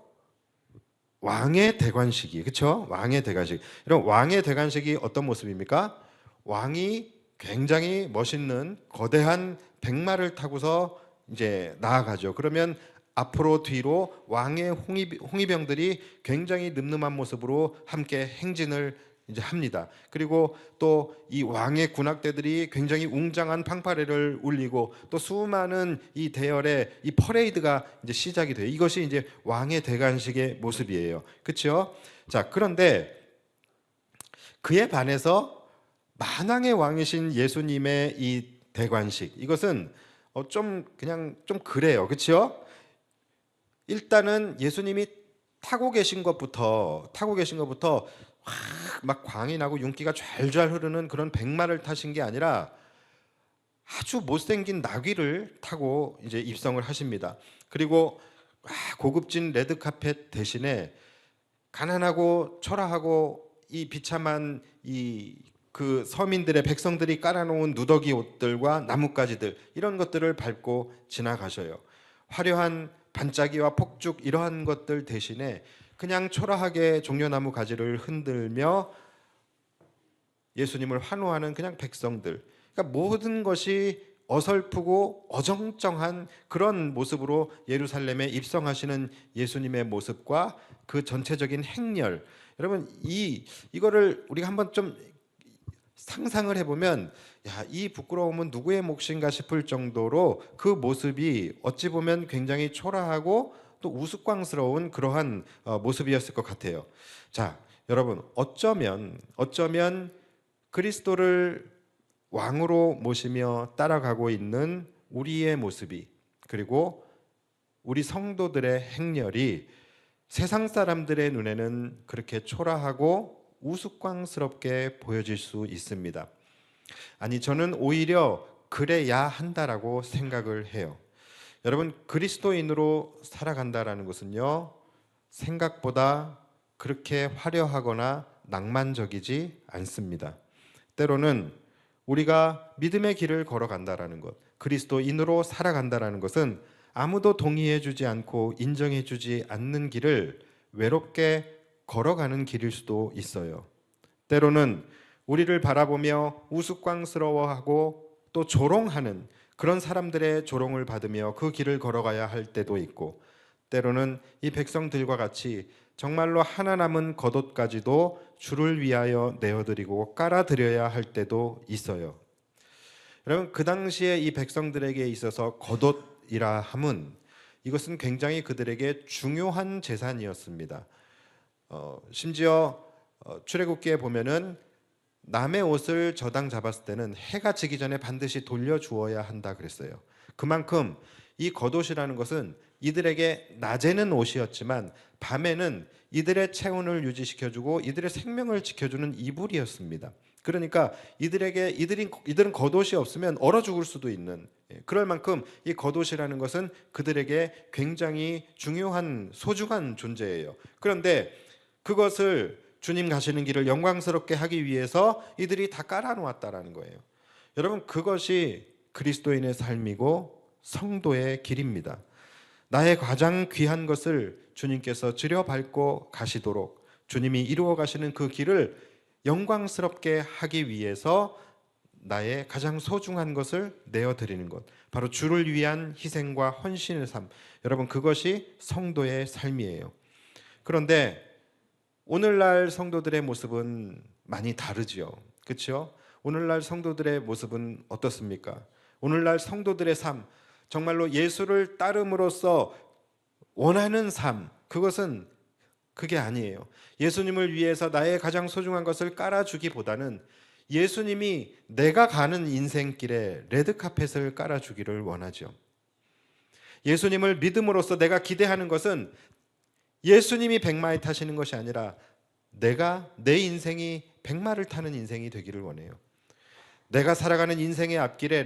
왕의 대관식이, 그렇죠? 왕의 대관식. 이런 왕의 대관식이 어떤 모습입니까? 왕이 굉장히 멋있는 거대한 백마를 타고서 이제 나아가죠. 그러면 앞으로 뒤로 왕의 홍위병들이 굉장히 늠름한 모습으로 함께 행진을 이제 합니다. 그리고 또 이 왕의 군악대들이 굉장히 웅장한 팡파레를 울리고 또 수많은 이 대열의 이 퍼레이드가 이제 시작이 돼요. 이것이 이제 왕의 대관식의 모습이에요. 그렇죠? 자, 그런데 그에 반해서 만왕의 왕이신 예수님의 이 대관식, 이것은 좀 그냥 좀 그래요. 그렇죠? 일단은 예수님이 타고 계신 것부터 막 광이 나고 윤기가 좔좔 흐르는 그런 백마를 타신 게 아니라 아주 못생긴 나귀를 타고 이제 입성을 하십니다. 그리고 고급진 레드카펫 대신에 가난하고 초라하고 이 비참한 그 서민들의 백성들이 깔아놓은 누더기 옷들과 나뭇가지들 이런 것들을 밟고 지나가셔요. 화려한 반짝이와 폭죽 이러한 것들 대신에 그냥 초라하게 종려나무 가지를 흔들며 예수님을 환호하는 그냥 백성들. 그러니까 모든 것이 어설프고 어정쩡한 그런 모습으로 예루살렘에 입성하시는 예수님의 모습과 그 전체적인 행렬. 여러분 이거를 우리가 한번 좀 상상을 해보면 이 부끄러움은 누구의 몫인가 싶을 정도로 그 모습이 어찌 보면 굉장히 초라하고 또 우스꽝스러운 그러한 모습이었을 것 같아요. 자, 여러분 어쩌면 그리스도를 왕으로 모시며 따라가고 있는 우리의 모습이, 그리고 우리 성도들의 행렬이 세상 사람들의 눈에는 그렇게 초라하고 우스꽝스럽게 보여질 수 있습니다. 아니, 저는 오히려 그래야 한다라고 생각을 해요. 여러분, 그리스도인으로 살아간다라는 것은요, 생각보다 그렇게 화려하거나 낭만적이지 않습니다. 때로는 우리가 믿음의 길을 걸어간다라는 것, 그리스도인으로 살아간다라는 것은 아무도 동의해주지 않고 인정해주지 않는 길을 외롭게 걸어가는 길일 수도 있어요. 때로는 우리를 바라보며 우스꽝스러워하고 또 조롱하는 그런 사람들의 조롱을 받으며 그 길을 걸어가야 할 때도 있고, 때로는 이 백성들과 같이 정말로 하나 남은 겉옷까지도 주를 위하여 내어드리고 깔아드려야 할 때도 있어요. 여러분, 그 당시에 이 백성들에게 있어서 겉옷이라 함은 이것은 굉장히 그들에게 중요한 재산이었습니다. 심지어 출애굽기에 보면은 남의 옷을 저당 잡았을 때는 해가 지기 전에 반드시 돌려주어야 한다 그랬어요. 그만큼 이 겉옷이라는 것은 이들에게 낮에는 옷이었지만 밤에는 이들의 체온을 유지시켜주고 이들의 생명을 지켜주는 이불이었습니다. 그러니까 이들은 겉옷이 없으면 얼어 죽을 수도 있는, 그럴 만큼 이 겉옷이라는 것은 그들에게 굉장히 중요한 소중한 존재예요. 그런데 그것을 주님 가시는 길을 영광스럽게 하기 위해서 이들이 다 깔아놓았다라는 거예요. 여러분, 그것이 그리스도인의 삶이고 성도의 길입니다. 나의 가장 귀한 것을 주님께서 들여밟고 가시도록 주님이 이루어 가시는 그 길을 영광스럽게 하기 위해서 나의 가장 소중한 것을 내어드리는 것, 바로 주를 위한 희생과 헌신의 삶, 여러분, 그것이 성도의 삶이에요. 그런데 오늘날 성도들의 모습은 많이 다르지요. 그렇죠? 오늘날 성도들의 모습은 어떻습니까? 오늘날 성도들의 삶, 정말로 예수를 따름으로써 원하는 삶, 그것은 그게 아니에요. 예수님을 위해서 나의 가장 소중한 것을 깔아주기보다는 예수님이 내가 가는 인생길에 레드카펫을 깔아주기를 원하죠. 예수님을 믿음으로써 내가 기대하는 것은 예수님이 백마에 타시는 것이 아니라 내가 내 인생이 백마를 타는 인생이 되기를 원해요. 내가 살아가는 인생의 앞길에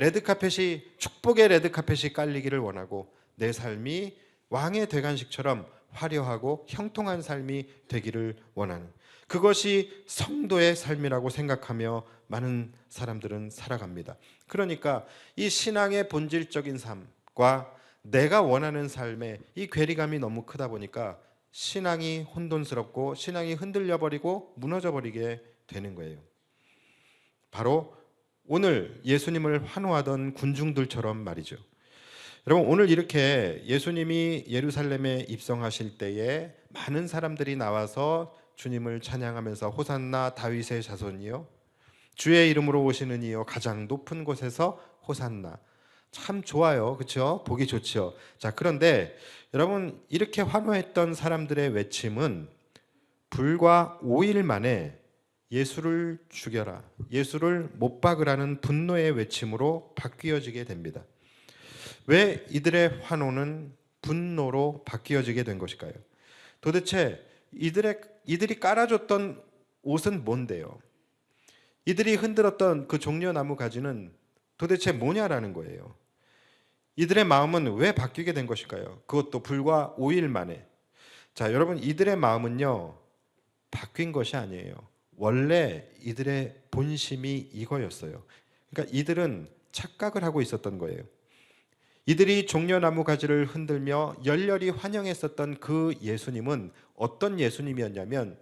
축복의 레드카펫이 깔리기를 원하고, 내 삶이 왕의 대관식처럼 화려하고 형통한 삶이 되기를 원하는, 그것이 성도의 삶이라고 생각하며 많은 사람들은 살아갑니다. 그러니까 이 신앙의 본질적인 삶과 내가 원하는 삶의 이 괴리감이 너무 크다 보니까 신앙이 혼돈스럽고 신앙이 흔들려버리고 무너져버리게 되는 거예요. 바로 오늘 예수님을 환호하던 군중들처럼 말이죠. 여러분, 오늘 이렇게 예수님이 예루살렘에 입성하실 때에 많은 사람들이 나와서 주님을 찬양하면서 호산나 다윗의 자손이요, 주의 이름으로 오시는 이요, 가장 높은 곳에서 호산나. 참 좋아요, 그렇죠? 보기 좋죠. 자, 그런데 여러분, 이렇게 환호했던 사람들의 외침은 불과 5일 만에 예수를 죽여라, 예수를 못 박으라는 분노의 외침으로 바뀌어지게 됩니다. 왜 이들의 환호는 분노로 바뀌어지게 된 것일까요? 도대체 이들이 깔아줬던 옷은 뭔데요? 이들이 흔들었던 그 종려나무 가지는 도대체 뭐냐라는 거예요. 이들의 마음은 왜 바뀌게 된 것일까요? 그것도 불과 5일 만에. 자, 여러분, 이들의 마음은요, 바뀐 것이 아니에요. 원래 이들의 본심이 이거였어요. 그러니까 이들은 착각을 하고 있었던 거예요. 이들이 종려나무 가지를 흔들며 열렬히 환영했었던 그 예수님은 어떤 예수님이었냐면,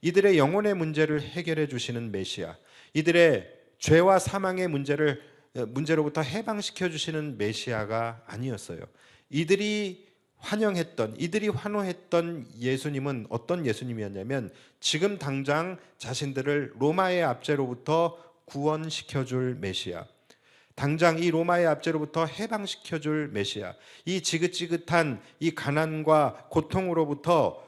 이들의 영혼의 문제를 해결해 주시는 메시아, 이들의 죄와 사망의 문제로부터 해방시켜 주시는 메시아가 아니었어요. 이들이 환호했던 예수님은 어떤 예수님이었냐면, 지금 당장 자신들을 로마의 압제로부터 구원시켜 줄 메시아, 당장 이 로마의 압제로부터 해방시켜 줄 메시아, 이 지긋지긋한 이 가난과 고통으로부터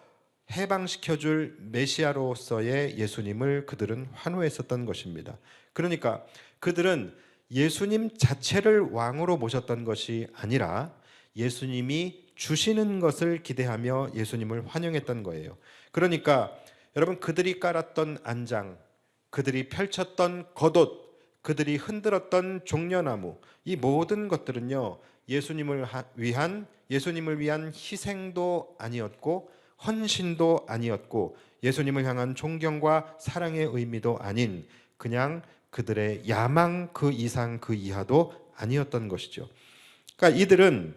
해방시켜줄 메시아로서의 예수님을 그들은 환호했었던 것입니다. 그러니까 그들은 예수님 자체를 왕으로 모셨던 것이 아니라 예수님이 주시는 것을 기대하며 예수님을 환영했던 거예요. 그러니까 여러분, 그들이 깔았던 안장, 그들이 펼쳤던 겉옷, 그들이 흔들었던 종려나무, 이 모든 것들은요, 예수님을 위한 희생도 아니었고 헌신도 아니었고 예수님을 향한 존경과 사랑의 의미도 아닌 그냥 그들의 야망 그 이상 그 이하도 아니었던 것이죠. 그러니까 이들은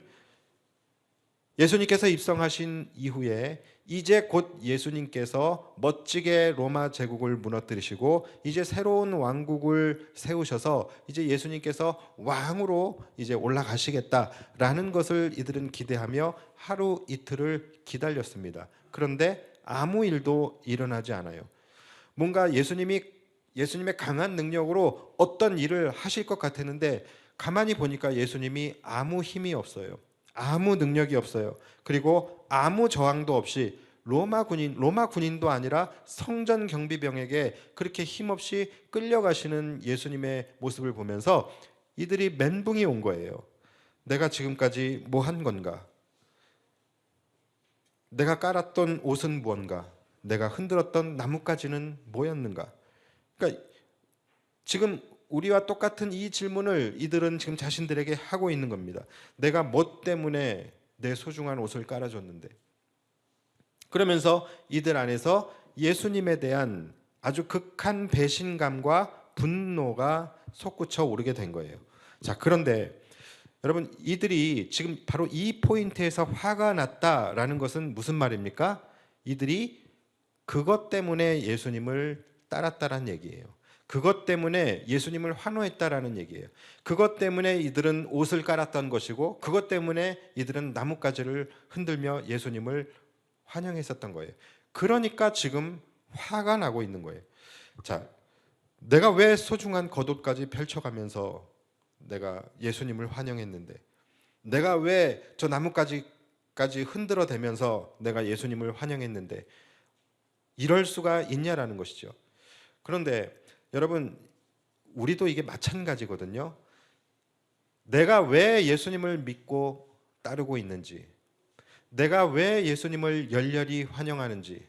예수님께서 입성하신 이후에 이제 곧 예수님께서 멋지게 로마 제국을 무너뜨리시고 이제 새로운 왕국을 세우셔서 이제 예수님께서 왕으로 이제 올라가시겠다라는 것을 이들은 기대하며 하루 이틀을 기다렸습니다. 그런데 아무 일도 일어나지 않아요. 뭔가 예수님의 강한 능력으로 어떤 일을 하실 것 같았는데 가만히 보니까 예수님이 아무 힘이 없어요. 아무 능력이 없어요. 그리고 아무 저항도 없이 로마 군인도 아니라 성전 경비병에게 그렇게 힘없이 끌려가시는 예수님의 모습을 보면서 이들이 멘붕이 온 거예요. 내가 지금까지 뭐 한 건가? 내가 깔았던 옷은 무언가? 내가 흔들었던 나뭇가지는 뭐였는가? 그러니까 지금 우리와 똑같은 이 질문을 이들은 지금 자신들에게 하고 있는 겁니다. 내가 뭐 때문에 내 소중한 옷을 깔아줬는데. 그러면서 이들 안에서 예수님에 대한 아주 극한 배신감과 분노가 솟구쳐 오르게 된 거예요. 자, 그런데 여러분, 이들이 지금 바로 이 포인트에서 화가 났다라는 것은 무슨 말입니까? 이들이 그것 때문에 예수님을 따랐다라는 얘기예요. 그것 때문에 예수님을 환호했다라는 얘기예요. 그것 때문에 이들은 옷을 깔았던 것이고 그것 때문에 이들은 나뭇가지를 흔들며 예수님을 환영했었던 거예요. 그러니까 지금 화가 나고 있는 거예요. 자, 내가 왜 소중한 겉옷까지 펼쳐가면서 내가 예수님을 환영했는데, 내가 왜 저 나뭇가지까지 흔들어대면서 내가 예수님을 환영했는데 이럴 수가 있냐라는 것이죠. 그런데 여러분, 우리도 이게 마찬가지거든요. 내가 왜 예수님을 믿고 따르고 있는지, 내가 왜 예수님을 열렬히 환영하는지,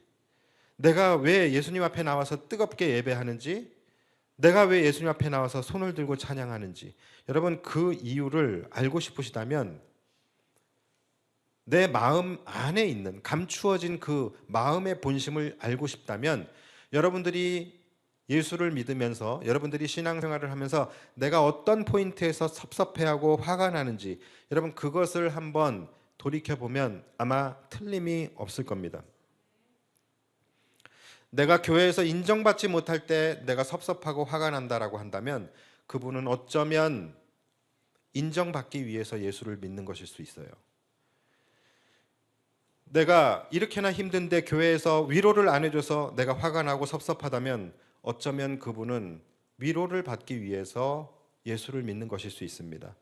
내가 왜 예수님 앞에 나와서 뜨겁게 예배하는지, 내가 왜 예수님 앞에 나와서 손을 들고 찬양하는지, 여러분 그 이유를 알고 싶으시다면 내 마음 안에 있는 감추어진 그 마음의 본심을 알고 싶다면 여러분들이 예수를 믿으면서 여러분들이 신앙생활을 하면서 내가 어떤 포인트에서 섭섭해하고 화가 나는지 여러분 그것을 한번 돌이켜보면 아마 틀림이 없을 겁니다. 내가 교회에서 인정받지 못할 때 내가 섭섭하고 화가 난다라고 한다면 그분은 어쩌면 인정받기 위해서 예수를 믿는 것일 수 있어요. 내가 이렇게나 힘든데 교회에서 위로를 안 해줘서 내가 화가 나고 섭섭하다면 어쩌면 그분은 위로를 받기 위해서 예수를 믿는 것일 수 있습니다.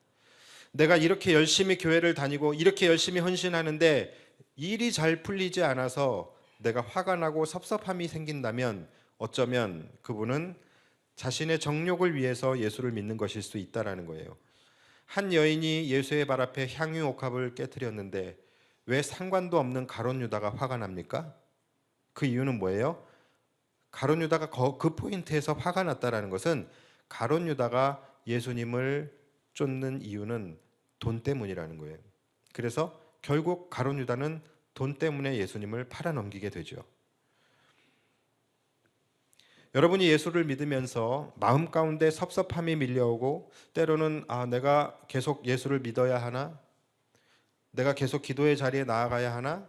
내가 이렇게 열심히 교회를 다니고 이렇게 열심히 헌신하는데 일이 잘 풀리지 않아서 내가 화가 나고 섭섭함이 생긴다면 어쩌면 그분은 자신의 정욕을 위해서 예수를 믿는 것일 수 있다라는 거예요. 한 여인이 예수의 발 앞에 향유 옥합을 깨뜨렸는데 왜 상관도 없는 가룟 유다가 화가 납니까? 그 이유는 뭐예요? 가룟 유다가 그 포인트에서 화가 났다라는 것은 가룟 유다가 예수님을 쫓는 이유는 돈 때문이라는 거예요. 그래서 결국 가룟 유다는 돈 때문에 예수님을 팔아넘기게 되죠. 여러분이 예수를 믿으면서 마음 가운데 섭섭함이 밀려오고 때로는 내가 계속 예수를 믿어야 하나? 내가 계속 기도의 자리에 나아가야 하나?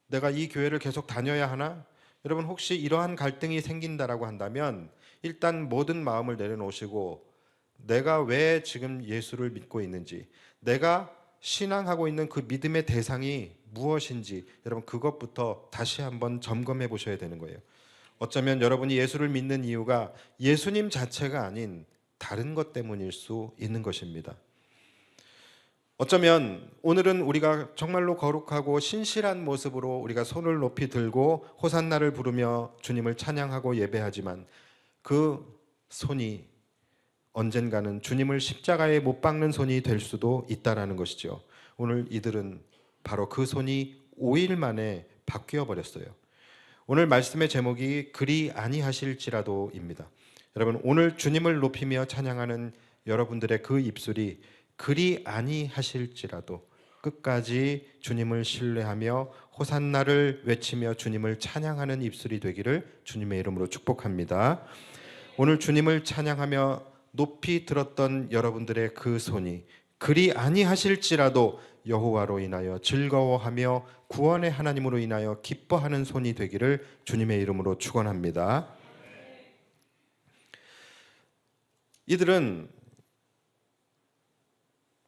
내가 이 교회를 계속 다녀야 하나? 여러분 혹시 이러한 갈등이 생긴다라고 한다면 일단 모든 마음을 내려놓으시고 내가 왜 지금 예수를 믿고 있는지, 내가 신앙하고 있는 그 믿음의 대상이 무엇인지 여러분 그것부터 다시 한번 점검해 보셔야 되는 거예요. 어쩌면 여러분이 예수를 믿는 이유가 예수님 자체가 아닌 다른 것 때문일 수 있는 것입니다. 어쩌면 오늘은 우리가 정말로 거룩하고 신실한 모습으로 우리가 손을 높이 들고 호산나를 부르며 주님을 찬양하고 예배하지만 그 손이 언젠가는 주님을 십자가에 못 박는 손이 될 수도 있다라는 것이죠. 오늘 이들은 바로 그 손이 5일 만에 바뀌어 버렸어요. 오늘 말씀의 제목이 그리 아니하실지라도입니다. 여러분, 오늘 주님을 높이며 찬양하는 여러분들의 그 입술이 그리 아니하실지라도 끝까지 주님을 신뢰하며 호산나를 외치며 주님을 찬양하는 입술이 되기를 주님의 이름으로 축복합니다. 오늘 주님을 찬양하며 높이 들었던 여러분들의 그 손이 그리 아니하실지라도 여호와로 인하여 즐거워하며 구원의 하나님으로 인하여 기뻐하는 손이 되기를 주님의 이름으로 축원합니다. 이들은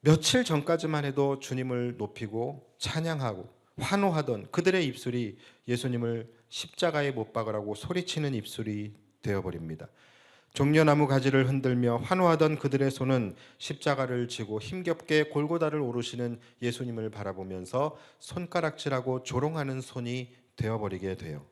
며칠 전까지만 해도 주님을 높이고 찬양하고 환호하던 그들의 입술이 예수님을 십자가에 못 박으라고 소리치는 입술이 되어버립니다. 종려나무 가지를 흔들며 환호하던 그들의 손은 십자가를 지고 힘겹게 골고다를 오르시는 예수님을 바라보면서 손가락질하고 조롱하는 손이 되어버리게 돼요.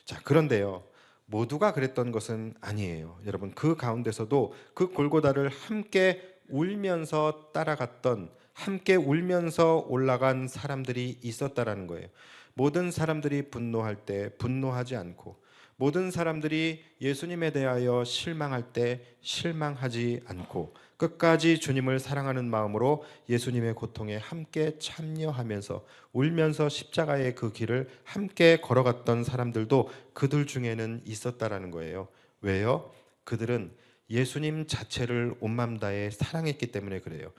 자, 그런데요, 모두가 그랬던 것은 아니에요. 여러분, 그 가운데서도 그 골고다를 함께 울면서 따라갔던, 함께 울면서 올라간 사람들이 있었다라는 거예요. 모든 사람들이 분노할 때 분노하지 않고, 모든 사람들이 예수님에 대하여 실망할 때 실망하지 않고, 끝까지 주님을 사랑하는 마음으로 예수님의 고통에 함께 참여하면서 울면서 십자가의 그 길을 함께 걸어갔던 사람들도 그들 중에는 있었다라는 거예요. 왜요? 그들은 예수님 자체를 온맘 다해 사랑했기 때문에 그래요.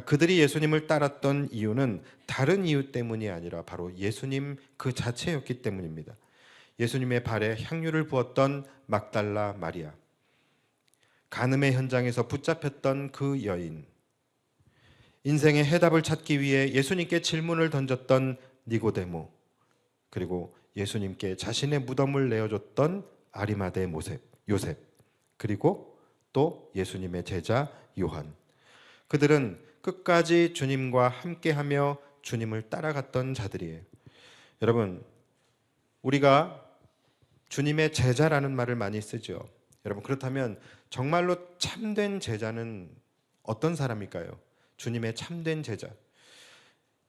그들이 예수님을 따랐던 이유는 다른 이유 때문이 아니라 바로 예수님 그 자체였기 때문입니다. 예수님의 발에 향유를 부었던 막달라 마리아, 간음의 현장에서 붙잡혔던 그 여인, 인생의 해답을 찾기 위해 예수님께 질문을 던졌던 니고데모, 그리고 예수님께 자신의 무덤을 내어줬던 아리마대 요셉, 그리고 또 예수님의 제자 요한. 그들은 끝까지 주님과 함께하며 주님을 따라갔던 자들이에요. 여러분, 우리가 주님의 제자라는 말을 많이 쓰죠. 여러분, 그렇다면 정말로 참된 제자는 어떤 사람일까요? 주님의 참된 제자.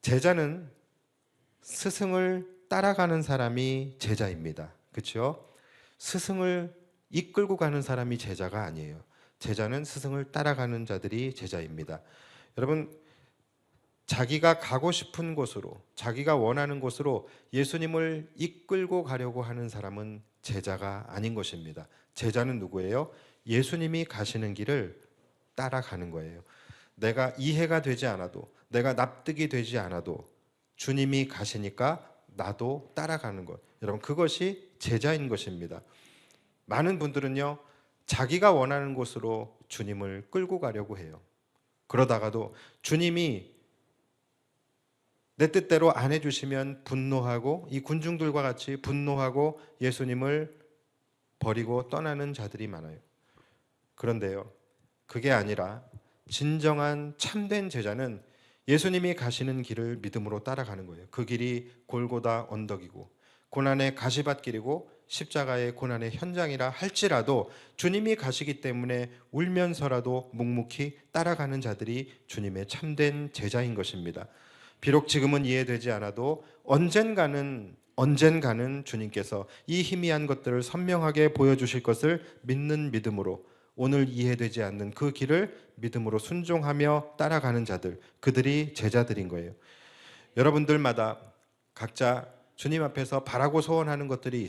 제자는 스승을 따라가는 사람이 제자입니다. 그렇죠? 스승을 이끌고 가는 사람이 제자가 아니에요. 제자는 스승을 따라가는 자들이 제자입니다. 여러분, 자기가 가고 싶은 곳으로, 자기가 원하는 곳으로 예수님을 이끌고 가려고 하는 사람은 제자가 아닌 것입니다. 제자는 누구예요? 예수님이 가시는 길을 따라가는 거예요. 내가 이해가 되지 않아도, 내가 납득이 되지 않아도 주님이 가시니까 나도 따라가는 것. 여러분, 그것이 제자인 것입니다. 많은 분들은요, 자기가 원하는 곳으로 주님을 끌고 가려고 해요. 그러다가도 주님이 내 뜻대로 안 해주시면 분노하고, 이 군중들과 같이 분노하고 예수님을 버리고 떠나는 자들이 많아요. 그런데요, 그게 아니라 진정한 참된 제자는 예수님이 가시는 길을 믿음으로 따라가는 거예요. 그 길이 골고다 언덕이고 고난의 가시밭길이고 십자가의 고난의 현장이라 할지라도 주님이 가시기 때문에 울면서라도 묵묵히 따라가는 자들이 주님의 참된 제자인 것입니다. 비록 지금은 이해되지 않아도 언젠가는 주님께서 이 희미한 것들을 선명하게 보여주실 것을 믿는 믿음으로 오늘 이해되지 않는 그 길을 믿음으로 순종하며 따라가는 자들, 그들이 제자들인 거예요. 여러분들마다 각자 주님 앞에서 바라고 소원하는 것들이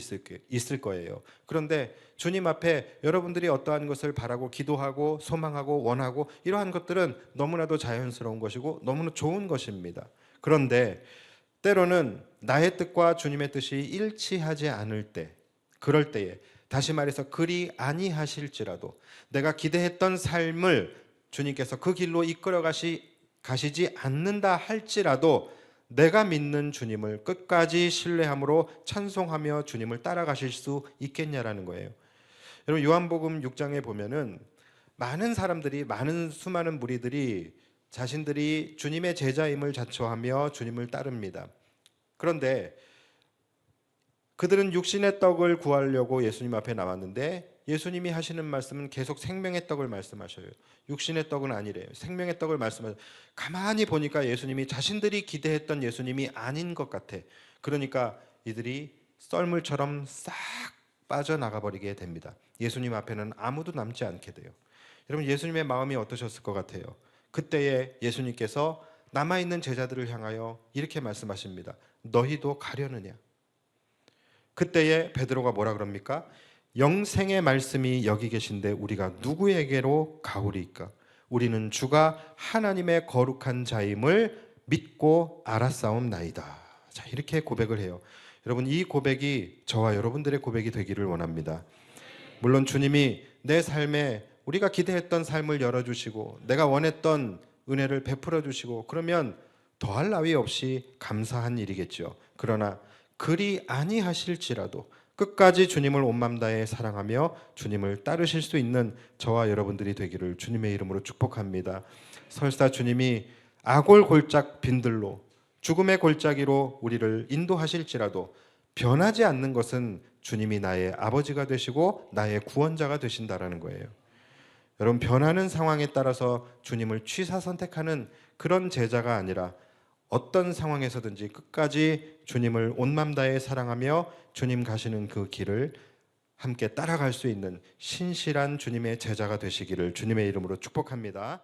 있을 거예요. 그런데 주님 앞에 여러분들이 어떠한 것을 바라고 기도하고 소망하고 원하고 이러한 것들은 너무나도 자연스러운 것이고 너무나 좋은 것입니다. 그런데 때로는 나의 뜻과 주님의 뜻이 일치하지 않을 때, 그럴 때에 다시 말해서 그리 아니하실지라도 내가 기대했던 삶을 주님께서 그 길로 이끌어 가시지 않는다 할지라도 내가 믿는 주님을 끝까지 신뢰함으로 찬송하며 주님을 따라가실 수 있겠냐라는 거예요. 여러분, 요한복음 6장에 보면은 많은 사람들이, 수많은 무리들이 자신들이 주님의 제자임을 자처하며 주님을 따릅니다. 그런데 그들은 육신의 떡을 구하려고 예수님 앞에 나왔는데 예수님이 하시는 말씀은 계속 생명의 떡을 말씀하셔요. 육신의 떡은 아니래요. 생명의 떡을 말씀하셔요. 가만히 보니까 예수님이 자신들이 기대했던 예수님이 아닌 것 같아. 그러니까 이들이 썰물처럼 싹 빠져나가 버리게 됩니다. 예수님 앞에는 아무도 남지 않게 돼요. 여러분, 예수님의 마음이 어떠셨을 것 같아요? 그때에 예수님께서 남아있는 제자들을 향하여 이렇게 말씀하십니다. 너희도 가려느냐? 그때에 베드로가 뭐라 그럽니까? 영생의 말씀이 여기 계신데 우리가 누구에게로 가오리이까? 우리는 주가 하나님의 거룩한 자임을 믿고 알았사옵나이다. 자, 이렇게 고백을 해요. 여러분, 이 고백이 저와 여러분들의 고백이 되기를 원합니다. 물론 주님이 내 삶에 우리가 기대했던 삶을 열어주시고 내가 원했던 은혜를 베풀어 주시고 그러면 더할 나위 없이 감사한 일이겠죠. 그러나 그리 아니하실지라도 끝까지 주님을 온 맘 다해 사랑하며 주님을 따르실 수 있는 저와 여러분들이 되기를 주님의 이름으로 축복합니다. 설사 주님이 아골 골짝 빈들로 죽음의 골짜기로 우리를 인도하실지라도 변하지 않는 것은 주님이 나의 아버지가 되시고 나의 구원자가 되신다라는 거예요. 여러분, 변하는 상황에 따라서 주님을 취사 선택하는 그런 제자가 아니라 어떤 상황에서든지 끝까지 주님을 온 맘 다해 사랑하며 주님 가시는 그 길을 함께 따라갈 수 있는 신실한 주님의 제자가 되시기를 주님의 이름으로 축복합니다.